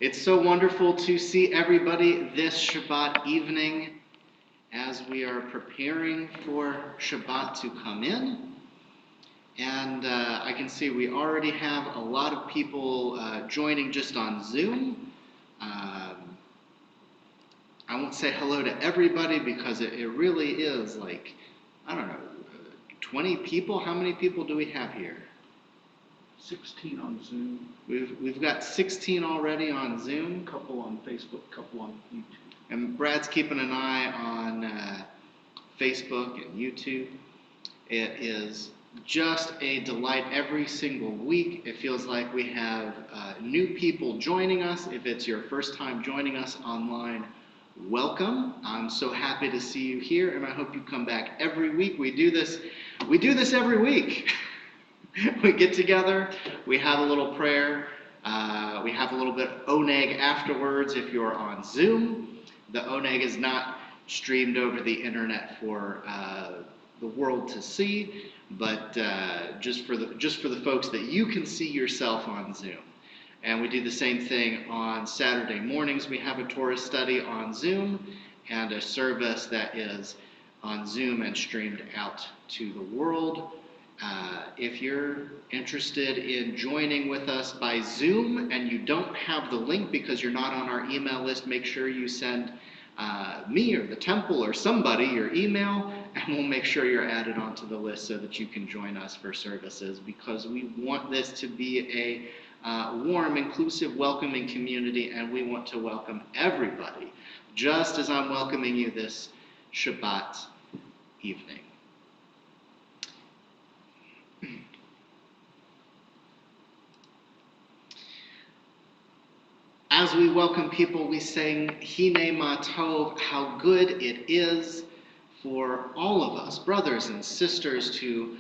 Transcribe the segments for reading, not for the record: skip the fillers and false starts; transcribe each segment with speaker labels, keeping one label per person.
Speaker 1: It's so wonderful to see everybody this Shabbat evening as we are preparing for Shabbat to come in. And I can see we already have a lot of people joining just on Zoom. I won't say hello to everybody because it really is like, I don't know, 20 people? How many people do we have here?
Speaker 2: 16 on Zoom.
Speaker 1: We've got 16 already on Zoom.
Speaker 2: A couple on Facebook, a couple on YouTube.
Speaker 1: And Brad's keeping an eye on Facebook and YouTube. It is just a delight every single week. It feels like we have new people joining us. If it's your first time joining us online, welcome. I'm so happy to see you here, and I hope you come back every week. We do this every week. We get together, we have a little prayer, we have a little bit of oneg afterwards if you're on Zoom. The oneg is not streamed over the internet for the world to see, but just for the folks that you can see yourself on Zoom. And we do the same thing on Saturday mornings. We have a Torah study on Zoom and a service that is on Zoom and streamed out to the world. If you're interested in joining with us by Zoom and you don't have the link because you're not on our email list, make sure you send me or the temple or somebody your email, and we'll make sure you're added onto the list so that you can join us for services, because we want this to be a warm, inclusive, welcoming community, and we want to welcome everybody, just as I'm welcoming you this Shabbat evening. As we welcome people, we sing Hine Ma Tov, how good it is for all of us, brothers and sisters, to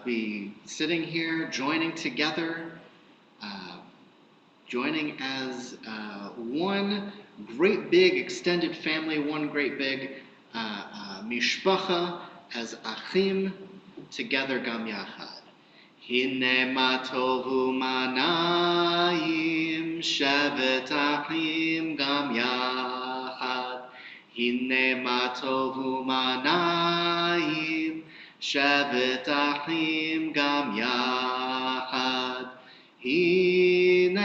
Speaker 1: be sitting here, joining together, joining as one great big extended family, one great big mishpacha, as achim, together gam yachad. Hine ma tovu manayim, shevet achim gam yachad. Hine ma tovu manayim, shevet achim gam yachad. Hine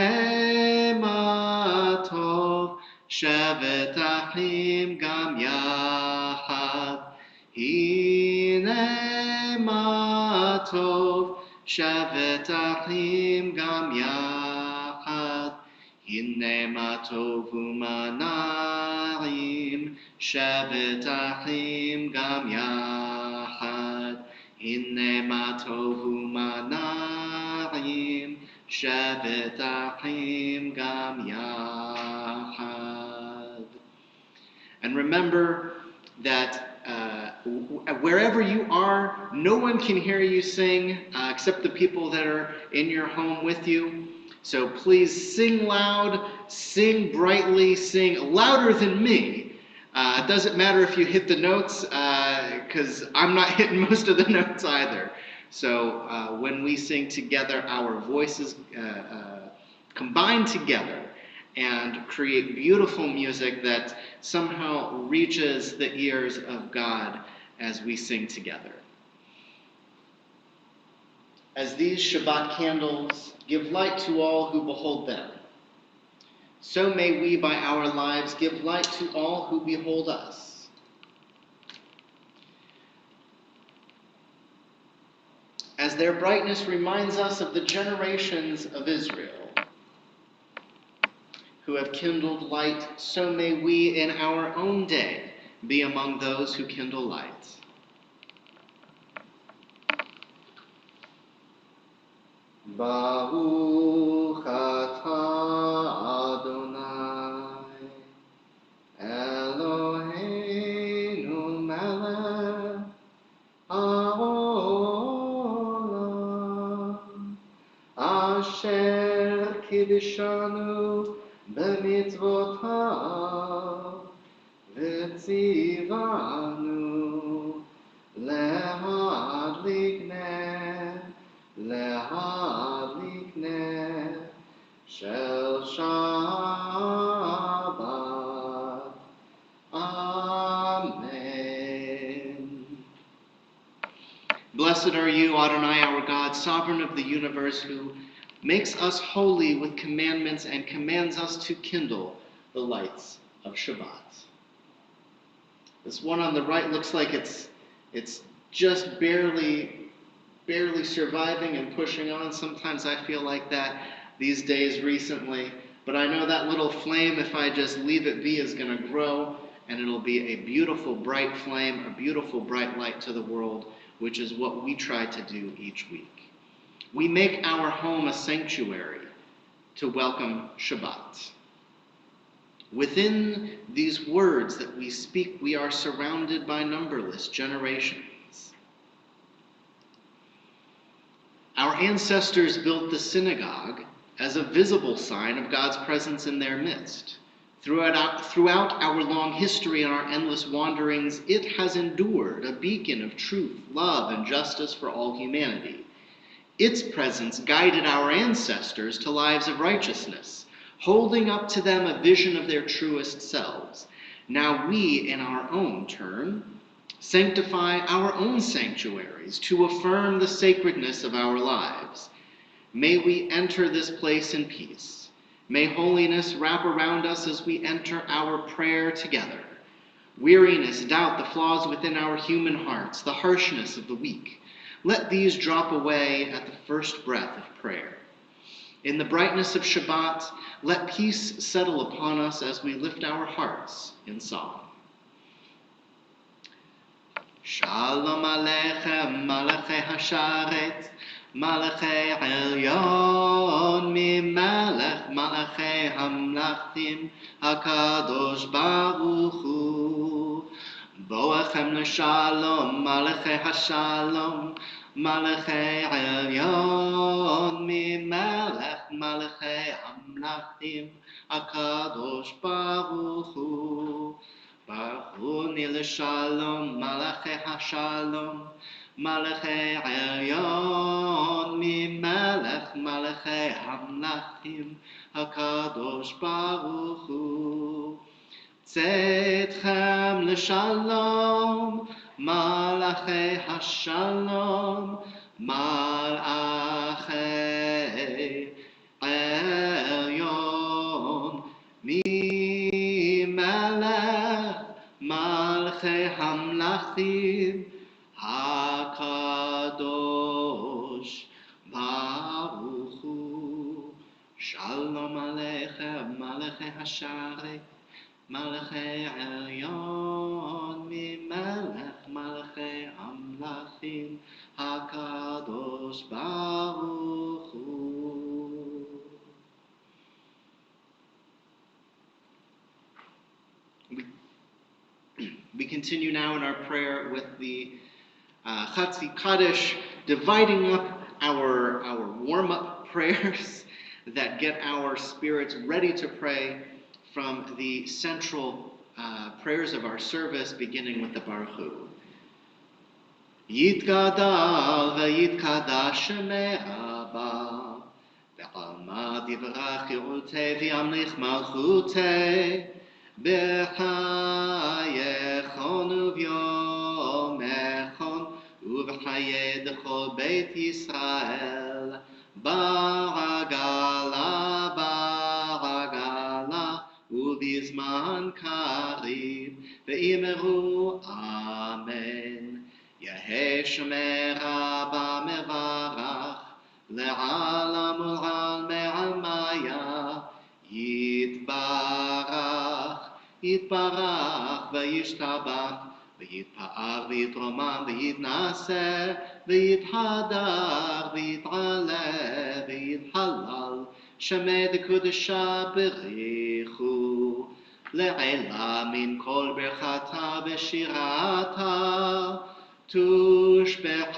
Speaker 1: ma tov, shevet achim gam yachad. Hine ma tov, shevet achim gam yachad. Hine ma tovu manayim, shevet achim gam yachad. Hine ma tovu manayim, shevet achim gam yachad. And remember that wherever you are, no one can hear you sing except the people that are in your home with you. So please sing loud, sing brightly, sing louder than me. It doesn't matter if you hit the notes, because I'm not hitting most of the notes either. So when we sing together, our voices combine together and create beautiful music that somehow reaches the ears of God as we sing together. As these Shabbat candles give light to all who behold them, so may we by our lives give light to all who behold us. As their brightness reminds us of the generations of Israel who have kindled light, so may we in our own day be among those who kindle light. Baruch atah Adonai, Eloheinu melech haolam, asher kiddushanu b'mitzvotav, v'tzivanu lehadlik ner Shel Shabbat. Amen. Blessed are you, Adonai, our God, sovereign of the universe, who makes us holy with commandments and commands us to kindle the lights of Shabbat. This one on the right looks like it's just barely surviving and pushing on. Sometimes I feel like that these days recently. But I know that little flame, if I just leave it be, is going to grow, and it'll be a beautiful, bright flame, a beautiful, bright light to the world, which is what we try to do each week. We make our home a sanctuary to welcome Shabbat. Within these words that we speak, we are surrounded by numberless generations. Our ancestors built the synagogue as a visible sign of God's presence in their midst. Throughout our long history and our endless wanderings, it has endured, a beacon of truth, love, and justice for all humanity. Its presence guided our ancestors to lives of righteousness, holding up to them a vision of their truest selves. Now we, in our own turn, sanctify our own sanctuaries to affirm the sacredness of our lives. May we enter this place in peace. May holiness wrap around us as we enter our prayer together. Weariness, doubt, the flaws within our human hearts, the harshness of the weak, let these drop away at the first breath of prayer. In the brightness of Shabbat, let peace settle upon us as we lift our hearts in song. Shalom Aleichem, Malachei Hasharet, Malachei Elyon, Mimelech, Malachei Hamlachim, HaKadosh Baruch Hu. Boachem L'Shalom, Malachei Hashalom, Malachei Elyon, Mimelech, Malachei Hamlachim, HaKadosh Baruch Hu. Baruni L'Shalom, Malachei Hashalom, Malachei Elyon, Mimelech, Malachei Hamlachim, HaKadosh Baruch Hu. Tzedchem L'Shalom, Malachei Hashalom, Malachei Elyon, Mimelech, Malachei Hamlachim, HaKadosh Baruch Hu. Shalom Aleichem, Malachei Hasharet, Malachei Elyon, Mimelech, Malachei Hamlachim, HaKadosh Baruch Hu. We continue now in our prayer with the Chatzi Kaddish, dividing up our warm-up prayers that get our spirits ready to pray from the central prayers of our service, beginning with the Baruch Hu. Yitgadal v'yitkadash shemecha ba, ve'alma divrach yerutei v'yamlich malchutei, b'chayechon uvyomechon, ובחיי דכל בית ישראל, בעגלה, ובזמן קריב, ואמרו אמן. יהא שומר רבה מברך, לעלם ולעלמי עלמיה, יתברך וישתבח, ויתפאר ויתרומם ויתנשא, ויתהדר ויתעלה ויתהלל, שמי דקודשה בריחו, לעילה מן כל ברכתה ושירתה, תושבחתה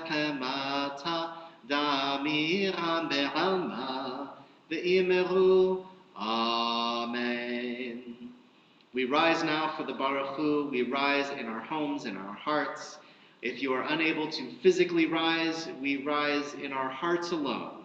Speaker 1: ונחמתה, דמירם בעלמה, ואמרו Amen. We rise now for the Baruch Hu. We rise in our homes, in our hearts. If you are unable to physically rise, we rise in our hearts alone,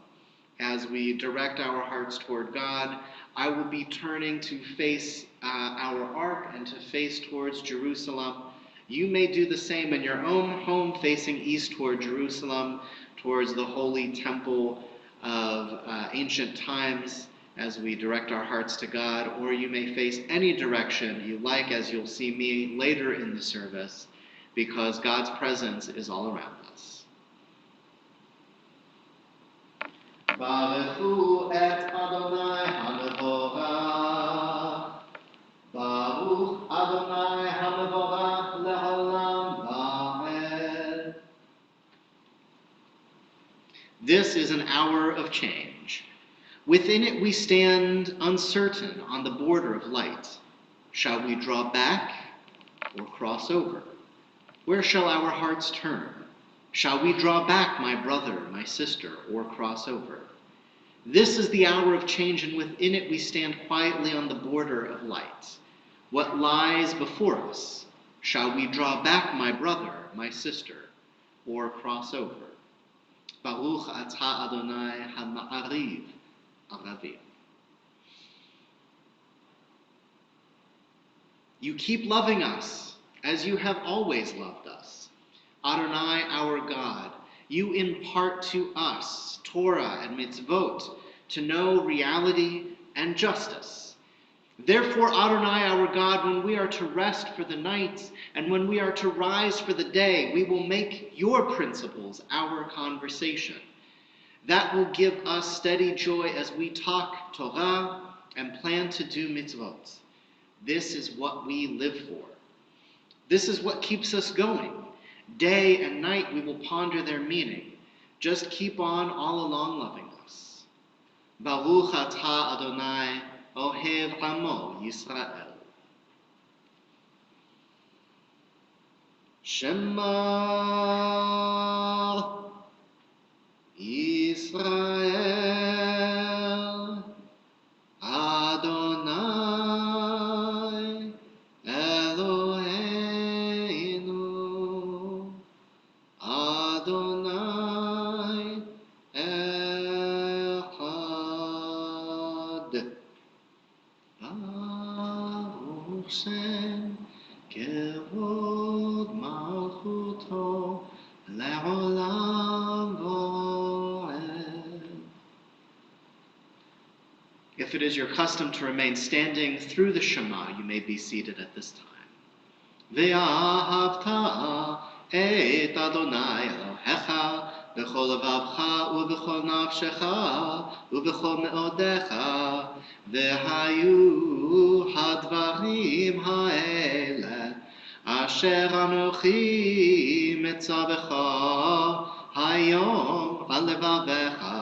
Speaker 1: As we direct our hearts toward God, I will be turning to face our ark and to face towards Jerusalem. You may do the same in your own home, facing east toward Jerusalem, towards the holy temple of ancient times, as we direct our hearts to God, or you may face any direction you like, as you'll see me later in the service, because God's presence is all around us. Baruchu et Adonai HaMevorach. Baruch Adonai HaMevorach le'olam va'ed. This is an hour of change. Within it we stand uncertain on the border of light. Shall we draw back or cross over? Where shall our hearts turn? Shall we draw back, my brother, my sister, or cross over? This is the hour of change, and within it we stand quietly on the border of light. What lies before us? Shall we draw back, my brother, my sister, or cross over? Baruch atah Adonai ha-ma'ariv aravim. You keep loving us as you have always loved us. Adonai, our God, you impart to us Torah and mitzvot to know reality and justice. Therefore, Adonai, our God, when we are to rest for the night and when we are to rise for the day, we will make your principles our conversation. That will give us steady joy as we talk Torah and plan to do mitzvot. This is what we live for. This is what keeps us going. Day and night we will ponder their meaning. Just keep on all along loving us. Baruch atah Adonai ohev amo Yisrael. Shema Yisrael Adonai Eloheinu Adonai Echad. Baruch Shem Kevod Malchuto Le'olam Vo'ed. If it is your custom to remain standing through the Shema, you may be seated at this time. Ve'ahavta et Adonai Elohecha b'chol levavcha u'b'chol nafshecha u'b'chol me'odecha ve'hayu hadvarim ha'ele asher anochi metzavecha hayom al levavecha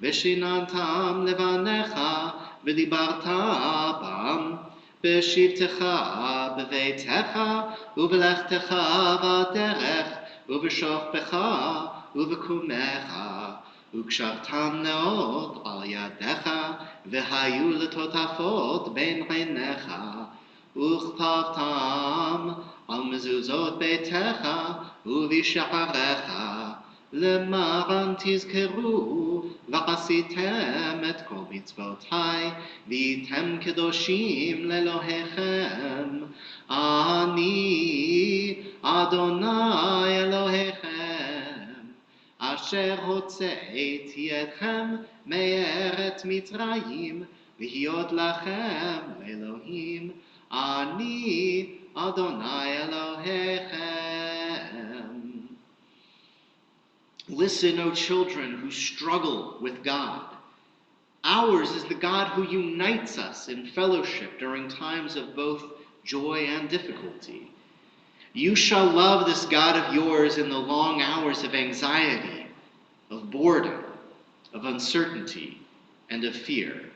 Speaker 1: v'shinantam levanecha v'dibarta bam בשבתך בביתך ובלכתך בדרך ובשוכבך ובקומך וקשרתם מאוד על ידיך והיו לטוטפות בין עיניך וכתבתם על מזוזות ביתך ובשעריך למען תזכרו ועשיתם את כל מצוותיי והייתם קדושים לאלוהיכם. אני אדוני אלוהיכם אשר הוצאתי אתכם מארץ מצרים להיות לכם לאלוהים. אני אדוני אלוהיכם. Listen, O children who struggle with God. Ours is the God who unites us in fellowship during times of both joy and difficulty. You shall love this God of yours in the long hours of anxiety, of boredom, of uncertainty, and of fear.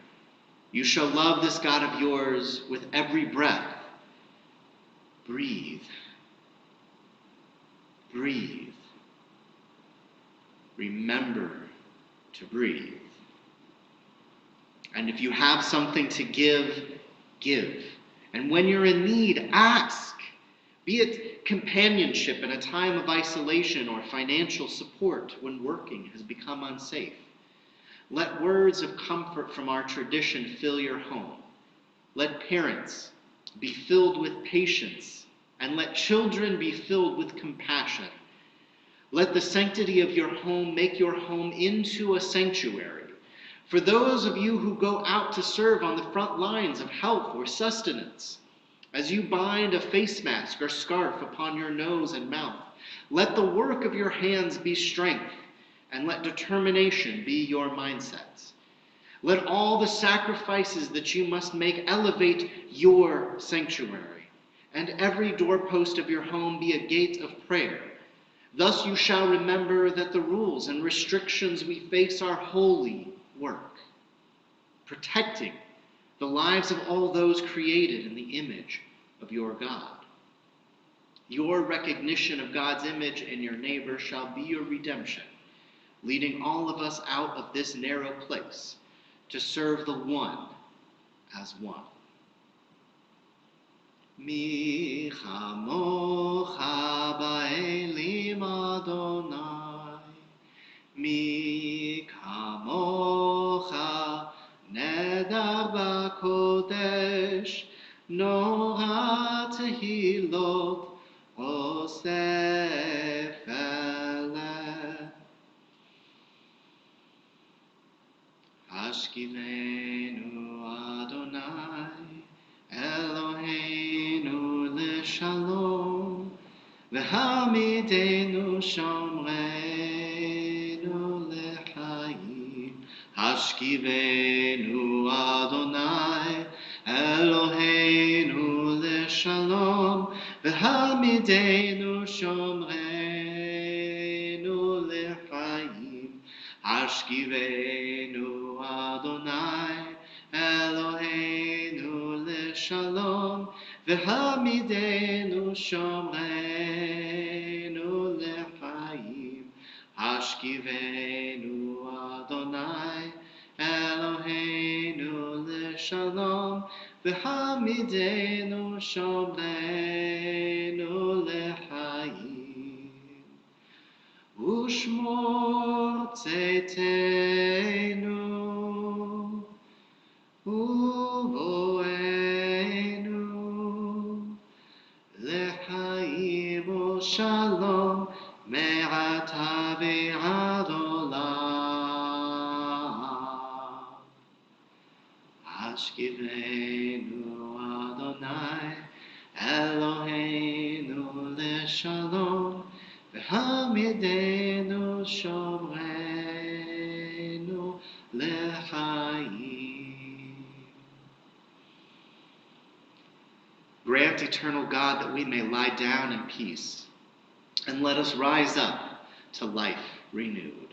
Speaker 1: You shall love this God of yours with every breath. Breathe. Breathe. Remember to breathe. And if you have something to give, give. And when you're in need, ask. Be it companionship in a time of isolation or financial support when working has become unsafe. Let words of comfort from our tradition fill your home. Let parents be filled with patience, and let children be filled with compassion. Let the sanctity of your home make your home into a sanctuary. For those of you who go out to serve on the front lines of health or sustenance, as you bind a face mask or scarf upon your nose and mouth, let the work of your hands be strength, and let determination be your mindsets. Let all the sacrifices that you must make elevate your sanctuary, and every doorpost of your home be a gate of prayer. Thus you shall remember that the rules and restrictions we face are holy work, protecting the lives of all those created in the image of your God. Your recognition of God's image in your neighbor shall be your redemption, leading all of us out of this narrow place to serve the one as one. Mi chamocha ba'elim Adonai, mi kamocha nedar b'kodesh, nora tehilot osef eleh. Hashkivenu Adonai, Eloheinu l'shalom, v'hamidenu shomreinu l'chaim. Hashkivenu Adonai, Eloheinu l'shalom, v'hamidenu shomreinu l'chaim. Hashkivenu Adonai, Eloheinu l'shalom, v'hamidenu shomreinu l'chaim. Hashkivenu Adonai, Eloheinu l'shalom, v'hamidenu shomreinu l'chaim. Ushmor tzeitenu, uvoenu, lechaim u'shalom, me'ata ve'ad olam. Hashkivenu Adonai, Eloheinu l'shalom, v'hamidenu shomreinu l'chaim. Grant, eternal God, that we may lie down in peace, and let us rise up to life renewed.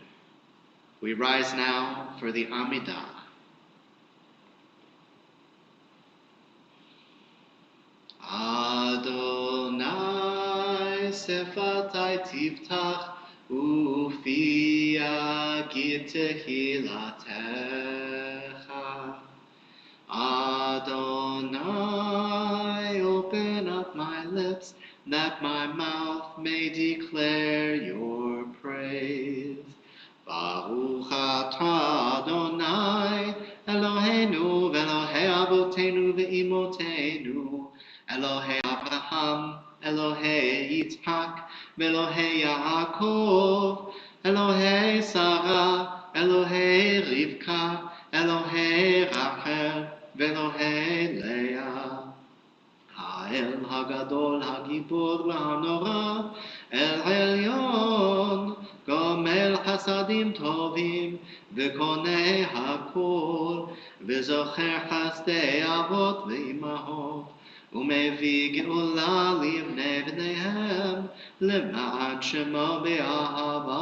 Speaker 1: We rise now for the Amidah. Adonai sefatai tiftach, ufi yagid tehilatecha. Adonai, open up my lips, that my mouth may declare your praise. Baruch atah Adonai, Eloheinu v'Elohei avotenu v'imotenu, Elohei Abraham, Elohei Yitzhak, v'Elohei Yaakov, Elohei Sarah, Elohei Rivka, Elohei Rachel, v'Elohei Leah. האל הגדול, הגיבור והנורא, אל עליון, גומל חסדים טובים, וקונה הכל, וזוכר חסדי אבות ואימהות, ומביא גאולה לבני בניהם, למען שמו באהבה.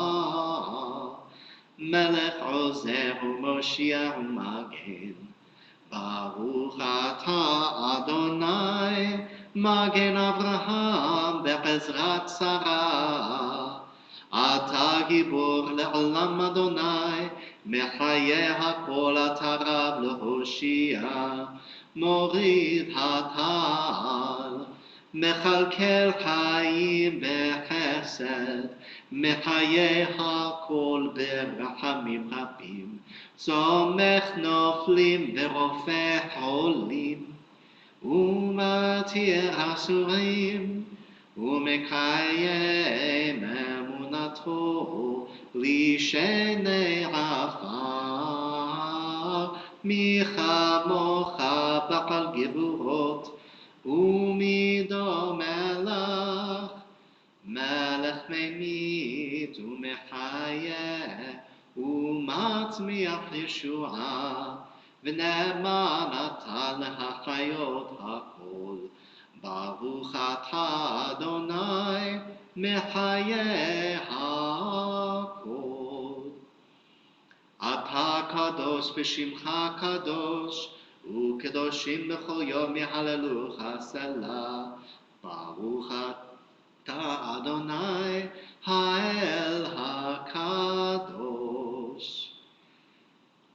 Speaker 1: מלך עוזר ומושיע ומגן, ברוך אתה אדוני, מגן אברהם בעזרת שרה. אתה גיבור לעולם אדוני, מחיה הכל אתה רב להושיע, מוריד הטל, מכלכל חיים בחסד, מחיה הכל ברחמים רבים, סומך נופלים ורופא חולים, ומתיר אסורים, ומקיים אמונתו לשני עפר. מי כמוך בעל גבורות, ומידו מלך, מלך ממית ומחיה, ומצמיח ישועה, ונאמן אתה להחיות הכל. ברוך אתה אדוני מחיי הכל. אתה קדוש בשמך קדוש, וקדושים בכל יום יהללוך סלה. ברוך אתה אדוני האל הקדוש.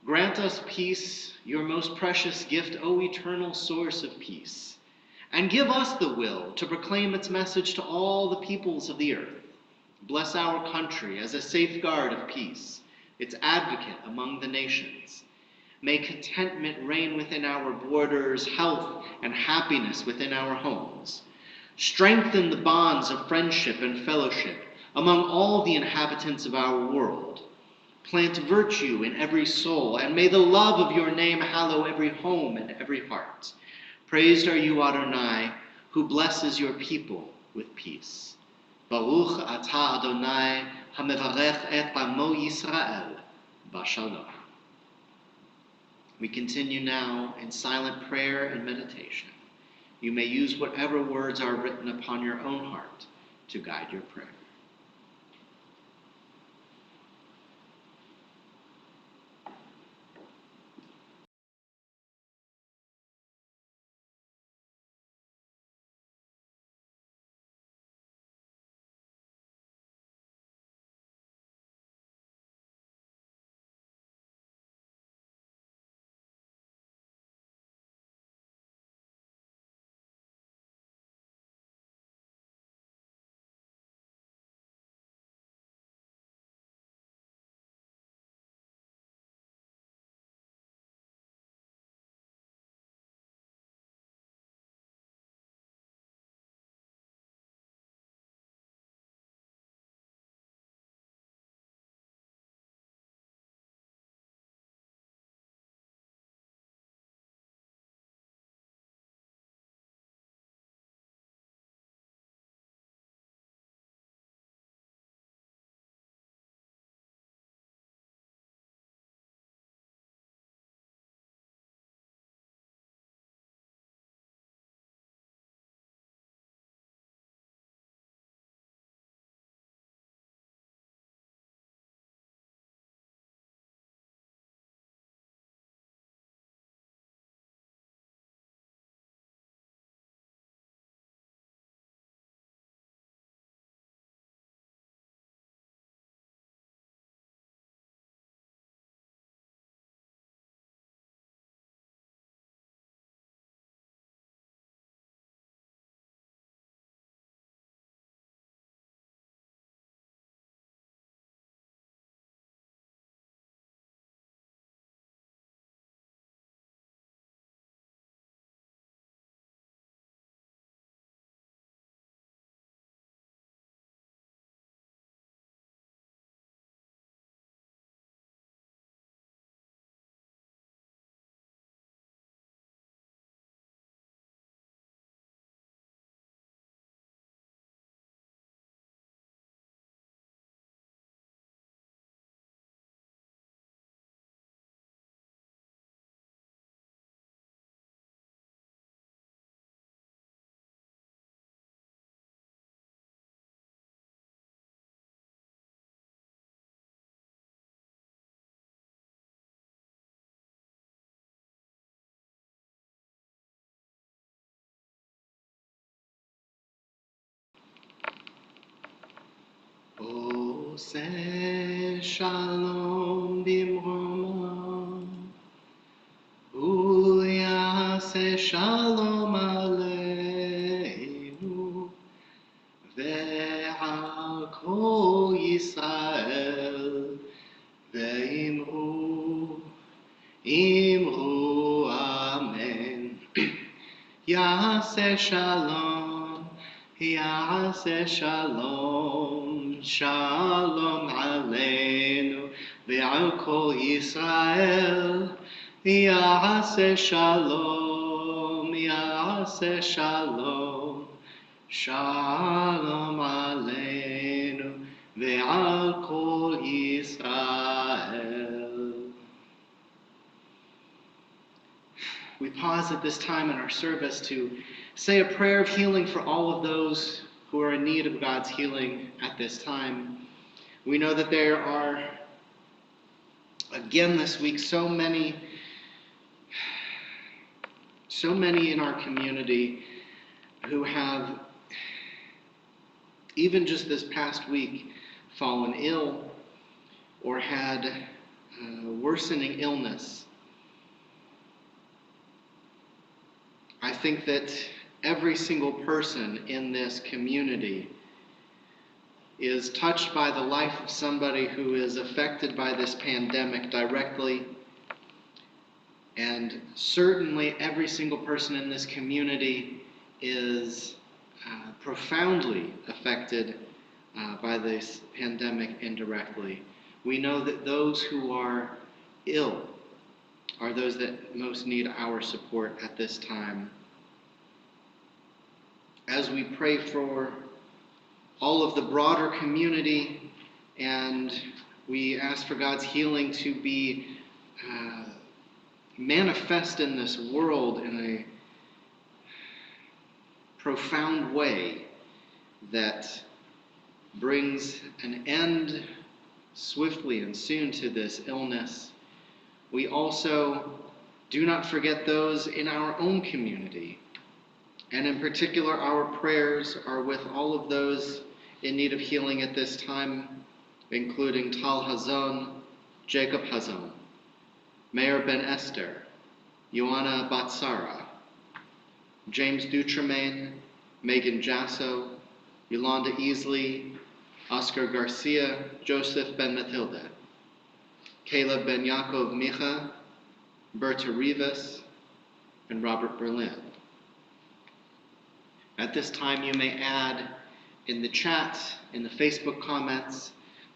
Speaker 1: Grant us peace, your most precious gift, O eternal source of peace, and give us the will to proclaim its message to all the peoples of the earth. Bless our country as a safeguard of peace, its advocate among the nations. May contentment reign within our borders, health and happiness within our homes. Strengthen the bonds of friendship and fellowship among all the inhabitants of our world. Plant virtue in every soul, and may the love of your name hallow every home and every heart. Praised are you, Adonai, who blesses your people with peace. Baruch atah Adonai, hamevarech et amo Yisrael, bashalom. We continue now in silent prayer and meditation. You may use whatever words are written upon your own heart to guide your prayer. עושה שלום במרומו, ויעשה שלום עלינו, ועל כל ישראל, ואמרו Ya'aseh shalom, Ya'aseh shalom, shalom aleinu ve'al kol Yisrael. Ya'aseh shalom, Ya'aseh shalom, shalom aleinu ve'al kol Yisrael. We pause at this time in our service to say a prayer of healing for all of those who are in need of God's healing at this time. We know that there are, again this week, so many in our community who have, even just this past week, fallen ill or had worsening illness. I think that every single person in this community is touched by the life of somebody who is affected by this pandemic directly. And certainly every single person in this community is profoundly affected by this pandemic indirectly. We know that those who are ill are those that most need our support at this time. As we pray for all of the broader community and we ask for God's healing to be manifest in this world in a profound way that brings an end swiftly and soon to this illness, we also do not forget those in our own community. And in particular, our prayers are with all of those in need of healing at this time, including Tal Hazon, Jacob Hazon, Meir Ben Esther, Ioana Batsara, James Dutremaine, Megan Jasso, Yolanda Easley, Oscar Garcia, Joseph Ben Matilda, Caleb Ben Yaakov Micha, Berta Rivas, and Robert Berlin. At this time, you may add in the chat, in the Facebook comments,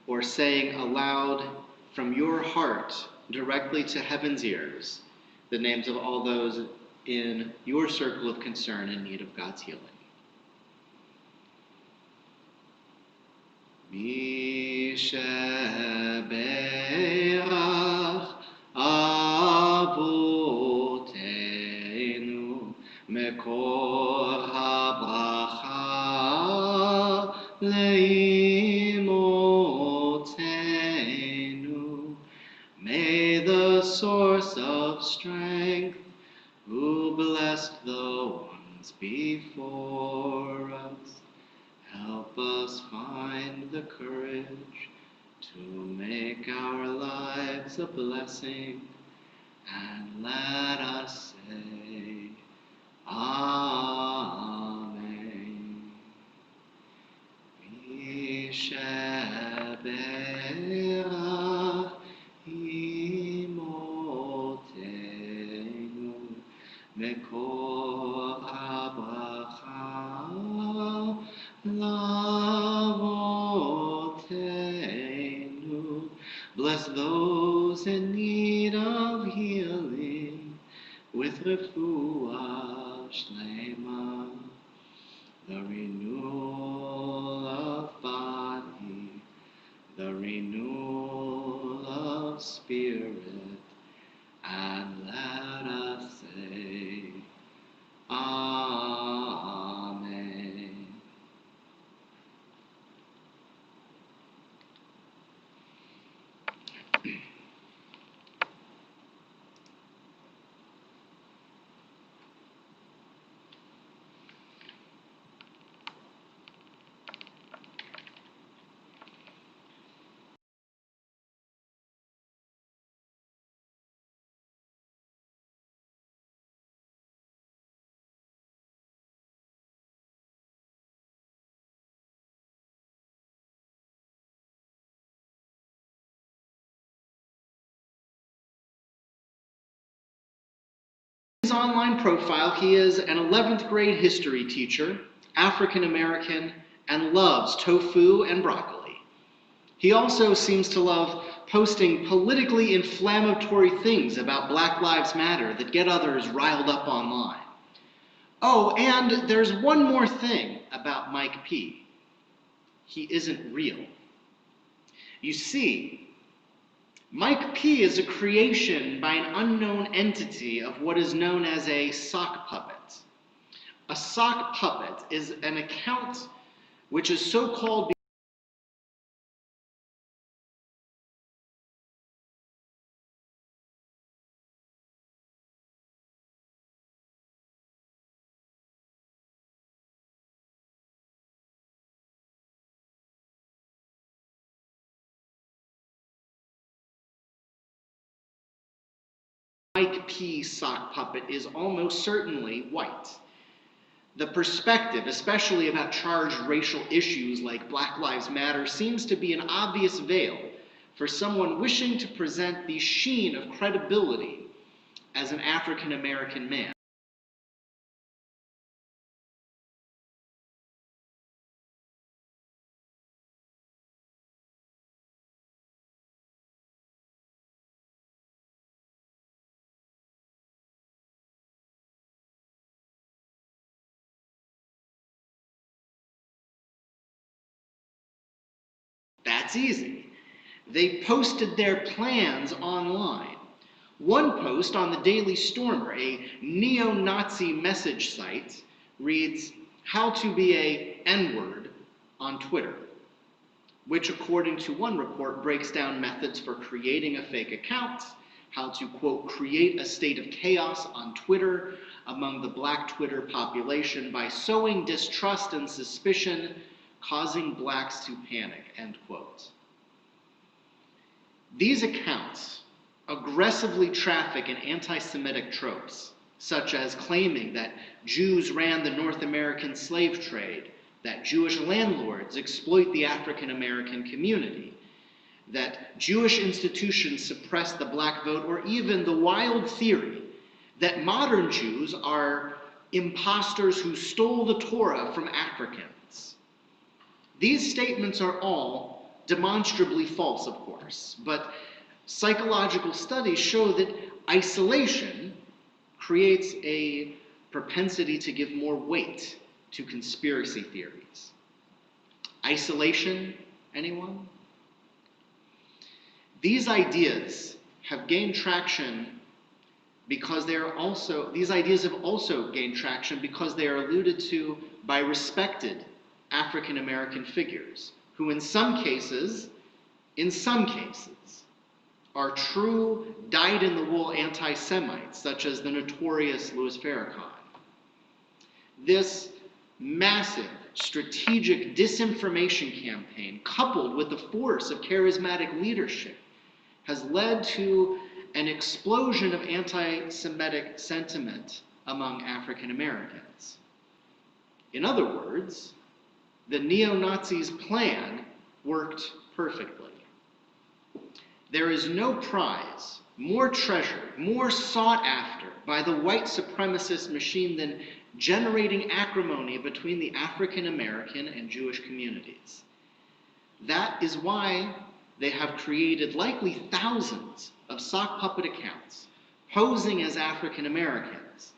Speaker 1: or saying aloud from your heart directly to heaven's ears the names of all those in your circle of concern in need of God's healing. Misheberach Avotenu Mekor HaBracha Leimotenu. May the source of strength, who blessed the ones before us, help us find the courage to make our lives a blessing, and let us say, Amen. Misheberach Imotenu Mekor HaBracha Lavotenu. Bless those in need of healing with refuah shlema, the renewal of body, the renewal of spirit, and let us say, Amen. his online profile, he is an 11th grade history teacher, African American, and loves tofu and broccoli. He also seems to love posting politically inflammatory things about Black Lives Matter that get others riled up online. Oh, and there's one more thing about Mike P. He isn't real. You see, Mike P is a creation by an unknown entity of what is known as a sock puppet. A sock puppet is an account which is so called Mike P sock puppet is almost certainly white. The perspective, especially about charged racial issues like Black Lives Matter, seems to be an obvious veil for someone wishing to present the sheen of credibility as an African American man. That's easy. They posted their plans online. One post on the Daily Stormer, a neo-Nazi message site, reads, "How to be a N-word on Twitter," which according to one report breaks down methods for creating a fake account, how to, quote, create a state of chaos on Twitter among the Black Twitter population by sowing distrust and suspicion, causing blacks to panic, end quote. These accounts aggressively traffic in anti-Semitic tropes, such as claiming that Jews ran the North American slave trade, that Jewish landlords exploit the African American community, that Jewish institutions suppress the black vote, or even the wild theory that modern Jews are imposters who stole the Torah from Africans. These statements are all demonstrably false, of course, but psychological studies show that isolation creates a propensity to give more weight to conspiracy theories. Isolation, anyone? These ideas have gained traction because these ideas have also gained traction because they are alluded to by respected African American figures who in some cases, are true dyed-in-the-wool anti-Semites, such as the notorious Louis Farrakhan. This massive strategic disinformation campaign, coupled with the force of charismatic leadership, has led to an explosion of anti-Semitic sentiment among African Americans. In other words, the neo-Nazis' plan worked perfectly. There is no prize more treasured, more sought after by the white supremacist machine than generating acrimony between the African American and Jewish communities. That is why they have created likely thousands of sock puppet accounts posing as African Americans.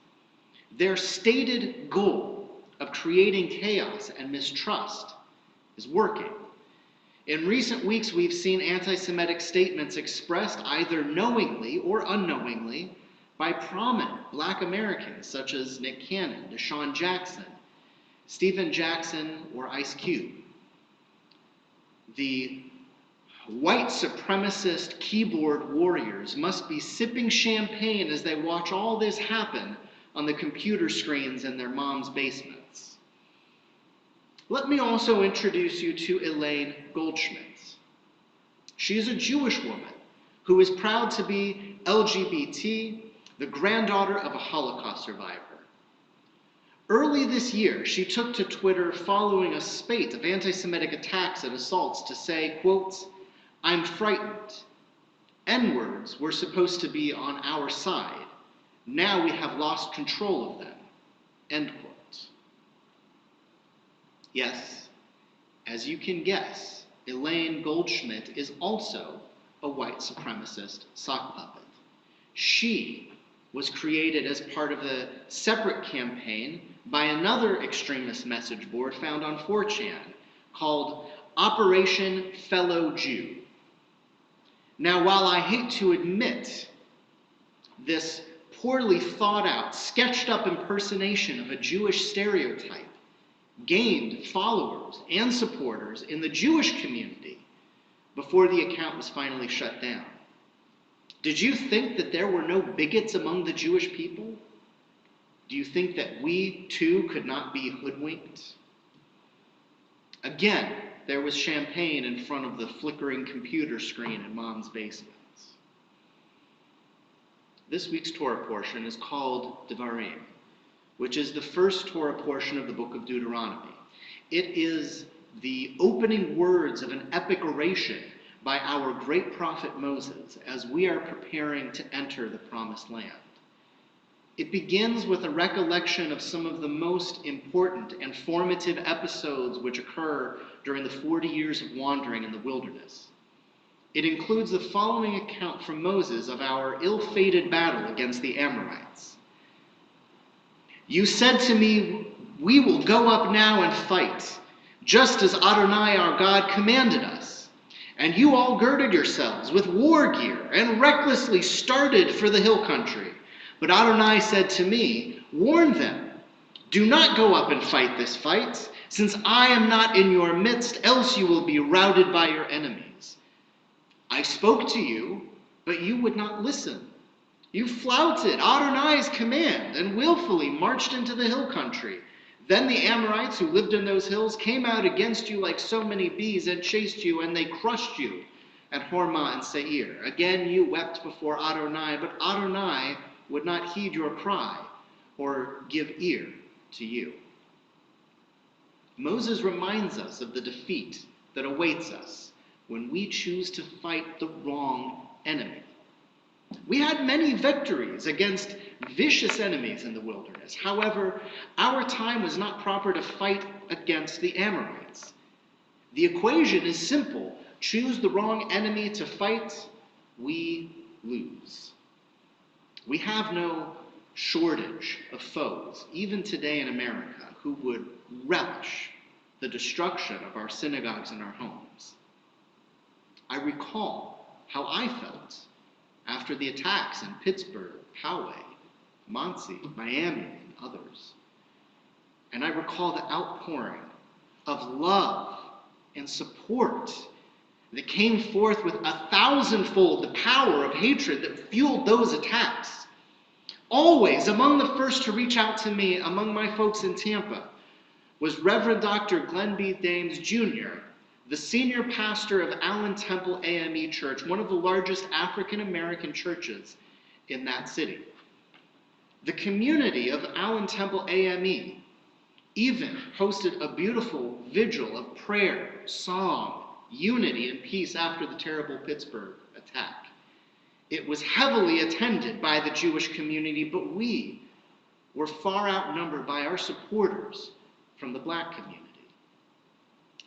Speaker 1: Their stated goal of creating chaos and mistrust is working. In recent weeks, we've seen anti-Semitic statements expressed either knowingly or unknowingly by prominent Black Americans such as Nick Cannon, Deshaun Jackson, Stephen Jackson, or Ice Cube. The white supremacist keyboard warriors must be sipping champagne as they watch all this happen on the computer screens in their mom's basements. Let me also introduce you to Elaine Goldschmidt. She is a Jewish woman who is proud to be LGBT, the granddaughter of a Holocaust survivor. Early this year, she took to Twitter following a spate of anti-Semitic attacks and assaults to say, quote, "I'm frightened. N-words were supposed to be on our side. Now we have lost control of them. End quote. Yes, as you can guess, Elaine Goldschmidt is also a white supremacist sock puppet. She was created as part of a separate campaign by another extremist message board found on 4chan called Operation Fellow Jew. Now, while I hate to admit this poorly thought out, sketched up impersonation of a Jewish stereotype gained followers and supporters in the Jewish community before the account was finally shut down, did you think that there were no bigots among the Jewish people? Do you think that we too could not be hoodwinked? Again, there was champagne in front of the flickering computer screen in Mom's basement. This week's Torah portion is called Devarim, which is the first Torah portion of the book of Deuteronomy. It is the opening words of an epic oration by our great prophet Moses as we are preparing to enter the promised land. It begins with a recollection of some of the most important and formative episodes which occur during the 40 years of wandering in the wilderness. It includes the following account from Moses of our ill-fated battle against the Amorites. You said to me, we will go up now and fight, just as Adonai our God commanded us. And you all girded yourselves with war gear and recklessly started for the hill country. But Adonai said to me, warn them, do not go up and fight this fight, since I am not in your midst, else you will be routed by your enemies. I spoke to you, but you would not listen. You flouted Adonai's command and willfully marched into the hill country. Then the Amorites who lived in those hills came out against you like so many bees and chased you, and they crushed you at Hormah and Seir. Again you wept before Adonai, but Adonai would not heed your cry or give ear to you. Moses reminds us of the defeat that awaits us when we choose to fight the wrong enemy. We had many victories against vicious enemies in the wilderness. However, our time was not proper to fight against the Amorites. The equation is simple. Choose the wrong enemy to fight, we lose. We have no shortage of foes, even today in America, who would relish the destruction of our synagogues and our homes. I recall how I felt after the attacks in Pittsburgh, Poway, Muncie, Miami, and others. And I recall the outpouring of love and support that came forth with 1,000-fold the power of hatred that fueled those attacks. Always among the first to reach out to me among my folks in Tampa was Reverend Dr. Glenn B. Dames Jr., the senior pastor of Allen Temple AME Church, one of the largest African-American churches in that city. The community of Allen Temple AME even hosted a beautiful vigil of prayer, song, unity, and peace after the terrible Pittsburgh attack. It was heavily attended by the Jewish community, but we were far outnumbered by our supporters from the black community.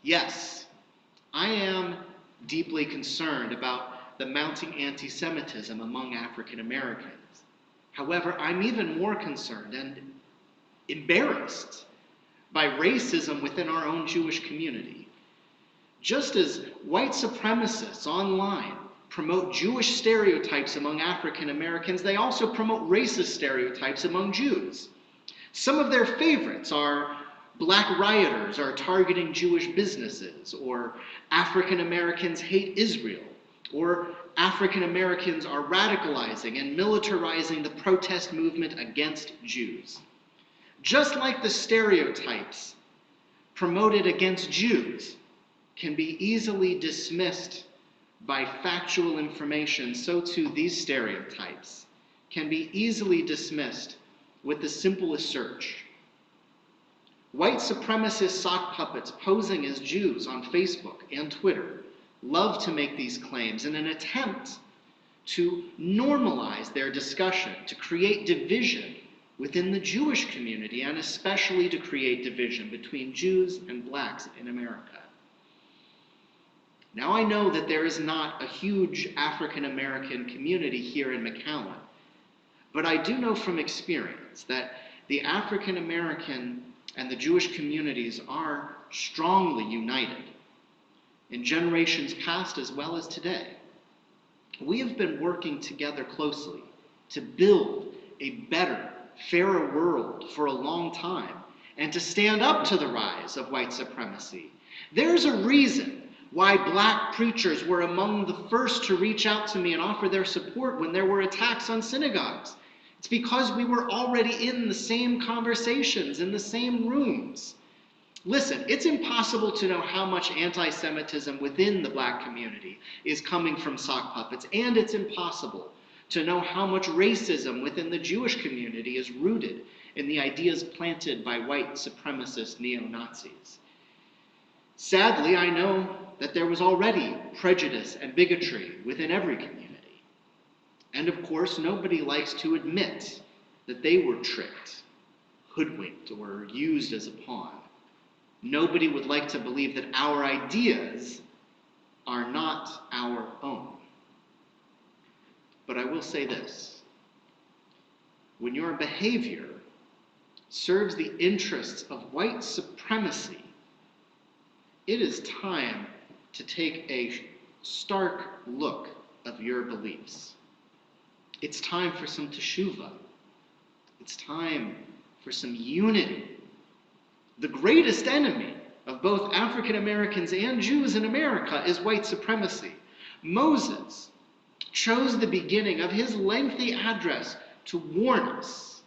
Speaker 1: Yes, I am deeply concerned about the mounting anti-Semitism among African Americans. However, I'm even more concerned and embarrassed by racism within our own Jewish community. Just as white supremacists online promote Jewish stereotypes among African Americans, they also promote racist stereotypes among Jews. Some of their favorites are black rioters are targeting Jewish businesses, or African Americans hate Israel, or African Americans are radicalizing and militarizing the protest movement against Jews. Just like the stereotypes promoted against Jews can be easily dismissed by factual information, so too these stereotypes can be easily dismissed with the simplest search. White supremacist sock puppets posing as Jews on Facebook and Twitter love to make these claims in an attempt to normalize their discussion, to create division within the Jewish community, and especially to create division between Jews and blacks in America. Now, I know that there is not a huge African American community here in McAllen, but I do know from experience that the African American and the Jewish communities are strongly united in generations past as well as today. We have been working together closely to build a better, fairer world for a long time and to stand up to the rise of white supremacy. There's a reason why black preachers were among the first to reach out to me and offer their support when there were attacks on synagogues. It's because we were already in the same conversations, in the same rooms. Listen, it's impossible to know how much anti-Semitism within the black community is coming from sock puppets, and it's impossible to know how much racism within the Jewish community is rooted in the ideas planted by white supremacist neo-Nazis. Sadly, I know that there was already prejudice and bigotry within every community. And of course, nobody likes to admit that they were tricked, hoodwinked, or used as a pawn. Nobody would like to believe that our ideas are not our own. But I will say this: when your behavior serves the interests of white supremacy, it is time to take a stark look of your beliefs. It's time for some teshuvah. It's time for some unity. The greatest enemy of both African Americans and Jews in America is white supremacy. Moses chose the beginning of his lengthy address to warn us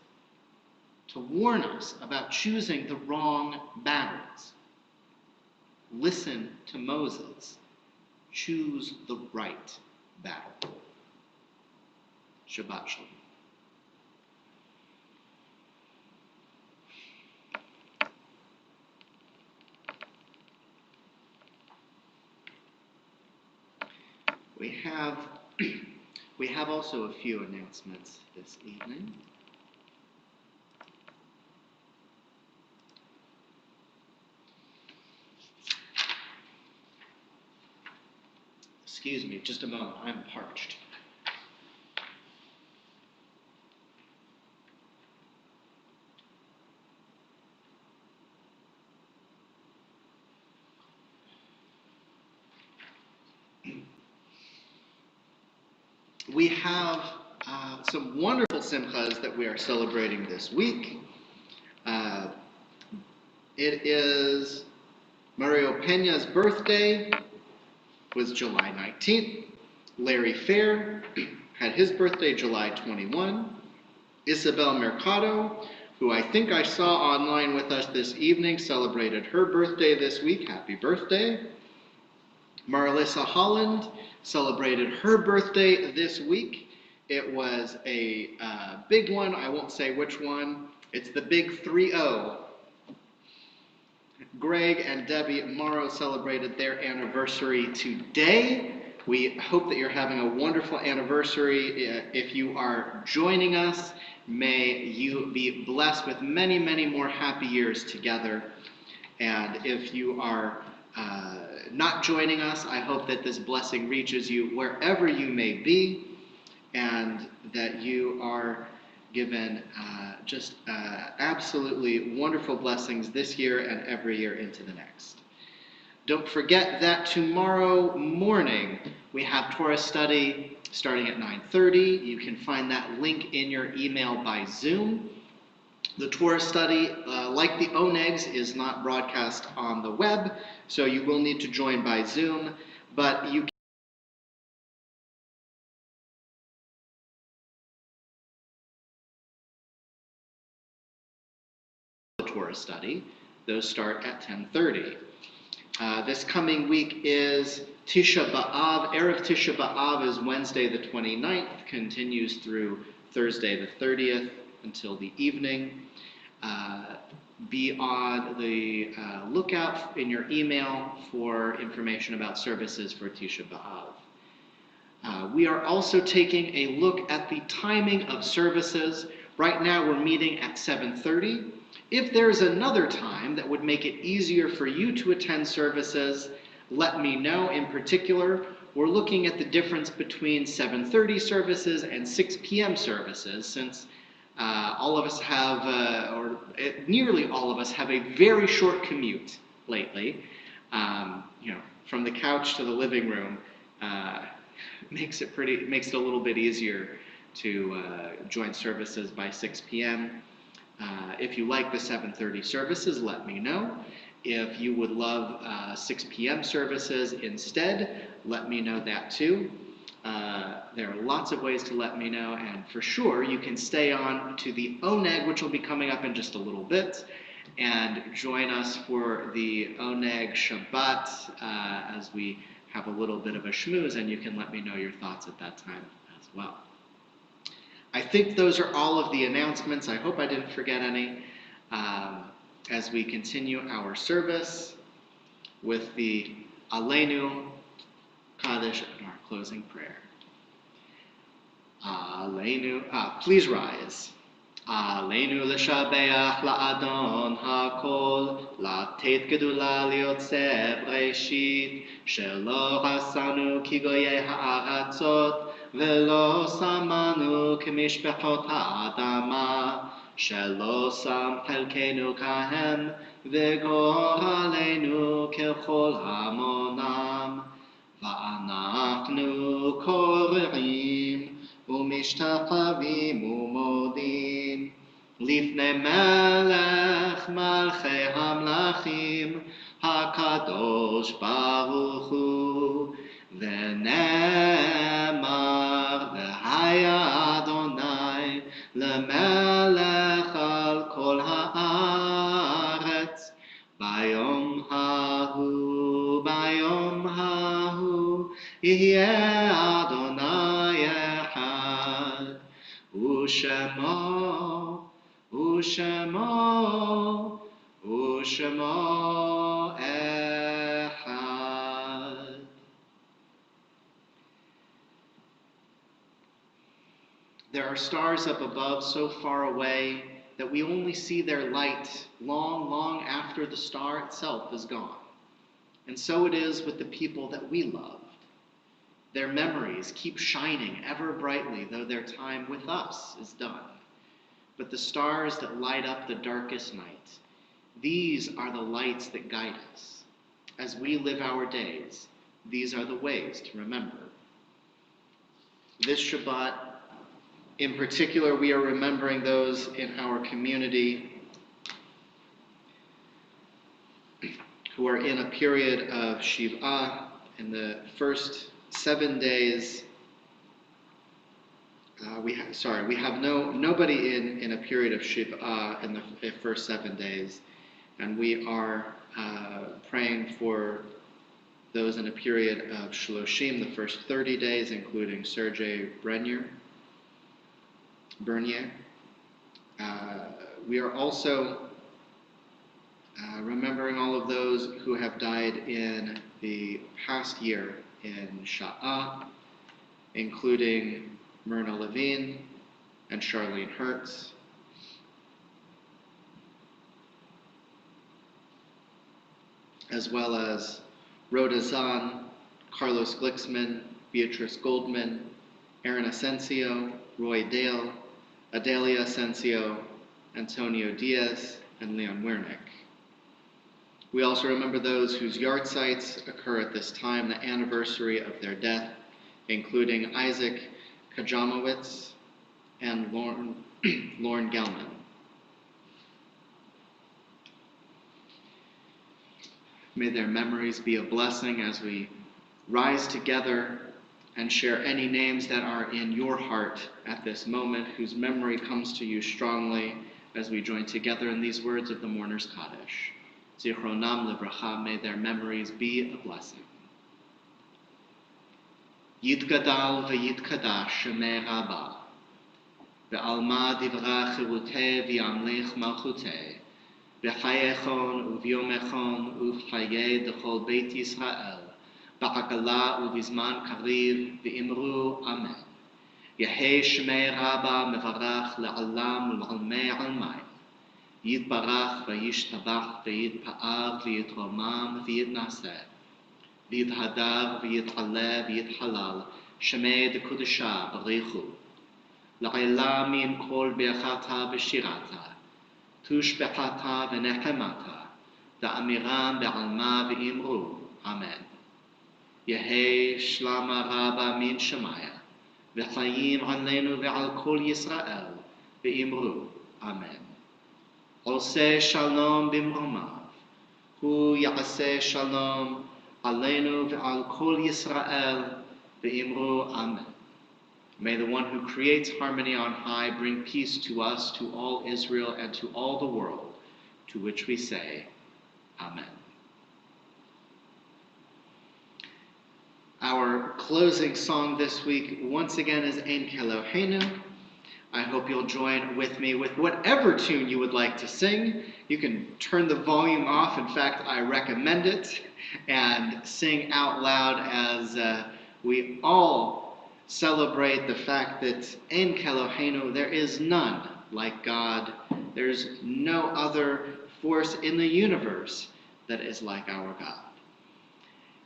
Speaker 1: about choosing the wrong battles. Listen to Moses. Choose the right battle. Shabbat Shalom. We have also a few announcements this evening. Excuse me, just a moment, I'm parched. We have some wonderful simchas that we are celebrating this week. It is Mario Pena's birthday, was July 19th. Larry Fair had his birthday July 21. Isabel Mercado, who I think I saw online with us this evening, celebrated her birthday this week. Happy birthday. Marlissa Holland celebrated her birthday this week. It was a big one. I won't say which one. It's the big 3-0. Greg and Debbie Morrow celebrated their anniversary today. We hope that you're having a wonderful anniversary. If you are joining us, may you be blessed with many, many more happy years together. And if you are not joining us, I hope that this blessing reaches you wherever you may be, and that you are given just absolutely wonderful blessings this year and every year into the next. Don't forget that tomorrow morning we have Torah study starting at 9:30. You can find that link in your email by Zoom. The Torah study, like the Onegs, is not broadcast on the web, so you will need to join by Zoom, but you can Torah study. Those start at 10:30. This coming week is Tisha B'Av. Erev Tisha B'Av is Wednesday the 29th, continues through Thursday the 30th until the evening. Be on the lookout in your email for information about services for Tisha B'Av. We are also taking a look at the timing of services. Right now we're meeting at 7:30. If there's another time that would make it easier for you to attend services, let me know. In particular, we're looking at the difference between 7:30 services and 6 p.m. services, since all of us have, nearly all of us have a very short commute lately. From the couch to the living room makes it a little bit easier to join services by 6 p.m. If you like the 7:30 services, let me know. If you would love 6 p.m. services instead, let me know that too. There are lots of ways to let me know, and for sure you can stay on to the Oneg, which will be coming up in just a little bit, and join us for the Oneg Shabbat as we have a little bit of a schmooze, and you can let me know your thoughts at that time as well. I think those are all of the announcements. I hope I didn't forget any. As we continue our service with the Aleinu Kaddish and our closing prayer. Aleinu, please rise. Aleinu l'shabeach la'adon ha'kol, la'tet gedula liyotzeh b'reshit, shelo rasanu ki goyei ha'aratzot, velo samanu k'mishpechot ha'adama, shelo sam chelkenu kahem, וגורלנו ככל המונם, ואנחנו קוראים ומשתחווים ומודים לפני מלך מלכי המלכים הקדוש ברוך הוא, ונאמר והיה אדוני למלך על כל הארץ ביום ההוא יהיה אדוני אחד, ושמו אחד. There are stars up above so far away that we only see their light long, long after the star itself is gone. And so it is with the people that we loved. Their memories keep shining ever brightly, though their time with us is done. But the stars that light up the darkest night, these are the lights that guide us. As we live our days, these are the ways to remember. This Shabbat, in particular, we are remembering those in our community who are in a period of Shiv'ah. In the first 7 days, we have nobody in a period of Shiv'ah in the first 7 days, and we are praying for those in a period of Shloshim, the first 30 days, including Sergei Bernier. We are also remembering all of those who have died in the past year in Sha'ah, including Myrna Levine and Charlene Hertz. As well as Rhoda Zahn, Carlos Glixman, Beatrice Goldman, Aaron Asensio, Roy Dale, Adelia Asensio, Antonio Diaz, and Leon Wernick. We also remember those whose yahrzeits occur at this time, the anniversary of their death, including Isaac Kajamowitz and Lorne Gelman. May their memories be a blessing as we rise together and share any names that are in your heart at this moment, whose memory comes to you strongly as we join together in these words of the Mourner's Kaddish. Zichronam Livracha, may their memories be a blessing. Yitgadal v'yitkadash shemei Rabba, ve'alma divra chiruteh v'yamlech malchuteh, v'chayechon u'vyomechon u'chayeh d'chol Beit Yisrael, בעגלה ובזמן קריב, ואמרו אמן. יהי שמי רבה מברך לעולם ולעולמי עלמי. יתברך וישתבח ויתפאר ויתרומם ויתנשא. ויתהדר ויתעלה ויתחלל, שמי דקודשה בריחו. לעילה מן כל ברכתה ושירתה, תושבחתה ונחמתה, דאמירם בעלמה ואמרו, אמן. יהי שלמה רבה מן שמיה, וחיים עלינו ועל כל ישראל, ואמרו, אמן. עושה שלום במרומיו, הוא יעשה שלום עלינו ועל כל ישראל, ואמרו, amen. May the one who creates harmony on high bring peace to us, to all Israel, and to all the world, to which we say, amen. Our closing song this week, once again, is Ein Keloheinu. I hope you'll join with me with whatever tune you would like to sing. You can turn the volume off. In fact, I recommend it. And sing out loud as we all celebrate the fact that Ein Keloheinu, there is none like God. There's no other force in the universe that is like our God.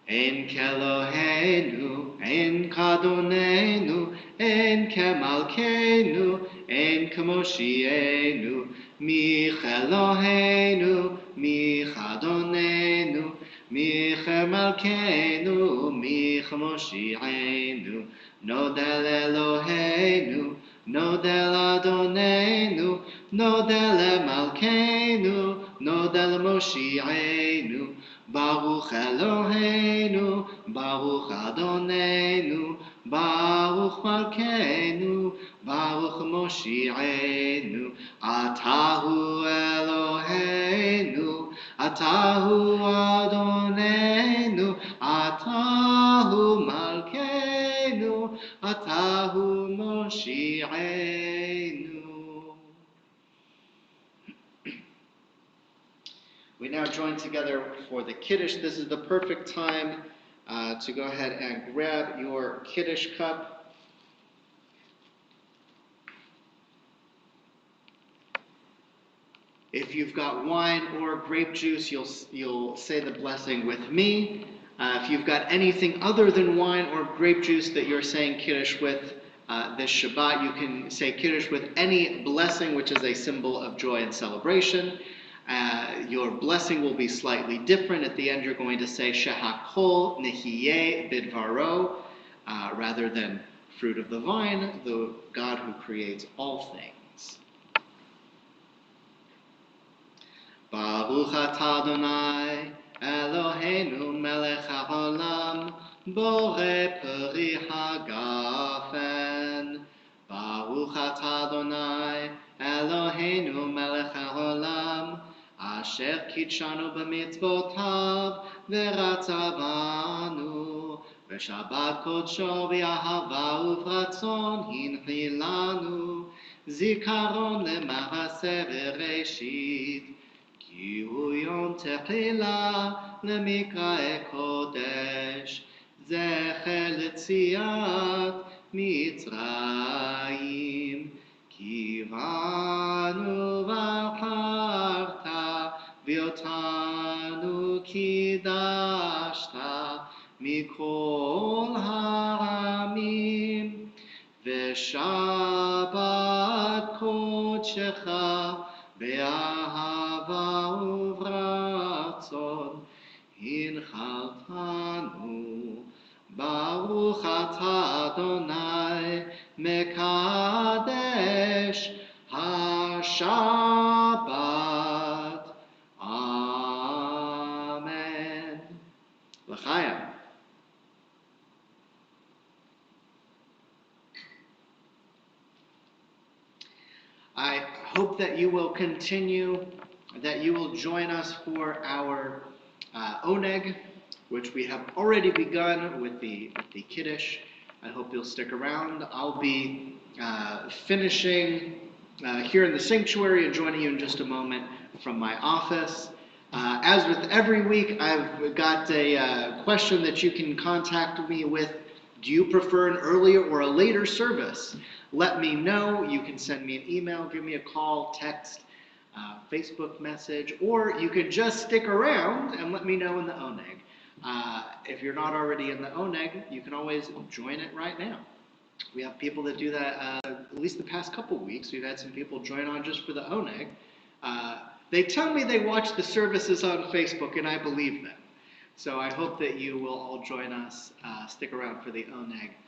Speaker 1: Ein Keloheinu, Ein Kadonenu, Ein Kemalkeinu, Ein Kemoshienu, Mi Cheloheinu, Mi Chadonenu, Mi Chemalkeinu, Mi Chemoshienu, Nodel Eloheinu, Nodel Adonenu, Nodel Malkeinu, Nodel Moshienu, Baruch Eloheinu, Baruch Adonenu, Baruch Malkeinu, Baruch Moshienu, Atahu Eloheinu, Atahu Adonenu, Atahu Malkeinu, Atahu Moshienu. We now join together for the Kiddush. This is the perfect time to go ahead and grab your Kiddush cup. If you've got wine or grape juice, you'll say the blessing with me. If you've got anything other than wine or grape juice that you're saying Kiddush with this Shabbat, you can say Kiddush with any blessing, which is a symbol of joy and celebration. Your blessing will be slightly different. At the end, you're going to say Shehakol Nehiyeh Bidvaro, rather than fruit of the vine, the God who creates all things. Baruch atah Adonai Eloheinu melech haolam borei peri hagafen. Baruch atah Adonai Eloheinu melech haolam asher kitshanu b'mitzvotav v'ratza banu v'shabbat kodsho v'ahava uvratzon hinchilanu zikaron lema'aseh v'reshit ki hu yom tehila lemikra kodesh zecher letziat mitzrayim ki vanu v'acharta v'yotanu kidashta mikol ha'amim v'shabbat kodshecha be'ahava uvratzon hinchaltanu. Baruch atah Adonai mekadesh ha-shabbat. Amen. L'chaim. I hope that you will continue, that you will join us for our oneg, which we have already begun with the Kiddush. I hope you'll stick around. I'll be finishing here in the sanctuary and joining you in just a moment from my office. As with every week, I've got a question that you can contact me with. Do you prefer an earlier or a later service? Let me know. You can send me an email, give me a call, text, Facebook message, or you could just stick around and let me know in the ONEG. If you're not already in the ONEG, you can always join it right now. We have people that do that, at least the past couple weeks. We've had some people join on just for the ONEG. They tell me they watch the services on Facebook, and I believe them. So I hope that you will all join us, stick around for the ONEG.